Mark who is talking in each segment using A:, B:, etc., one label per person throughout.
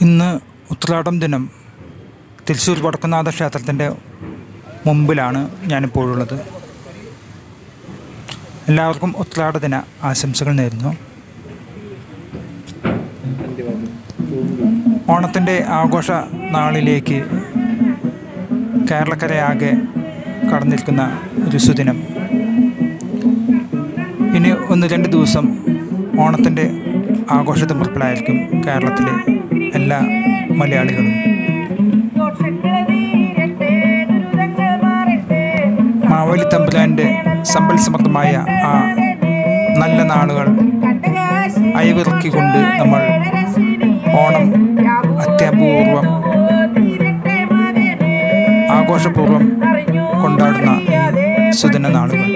A: ഇന്ന് ഉത്രാടം ദിനം തൃശ്ശൂർ വടക്കുംനാഥ ക്ഷേത്രത്തിൻ്റെ മുമ്പിലാണ് ഞാനിപ്പോഴുള്ളത്. എല്ലാവർക്കും ഉത്രാട ദിന ആശംസകൾ നേരുന്നു. ഓണത്തിൻ്റെ ആഘോഷ നാളിലേക്ക് കേരളക്കരയാകെ കടന്നിരിക്കുന്ന ഒരു സുദിനം. ഇനി 1-2 ദിവസം ഓണത്തിൻ്റെ ആഘോഷത്തിമുറപ്പിലായിരിക്കും കേരളത്തിലെ എല്ലാ മലയാളികളും. മാവേലി തമ്പുരാൻ്റെ സമ്പൽ സമൃദ്ധമായ ആ നല്ല നാളുകൾ അയവിറക്കിക്കൊണ്ട് നമ്മൾ ഓണം അത്യപൂർവം ആഘോഷപൂർവ്വം കൊണ്ടാടുന്ന സുദിന നാളുകൾ.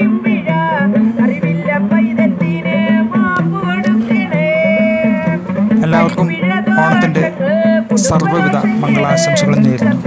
A: എല്ലാവർക്കും ഓണത്തിൻ്റെ സർവ്വവിധ മംഗളാശംസകളും നേരുന്നു.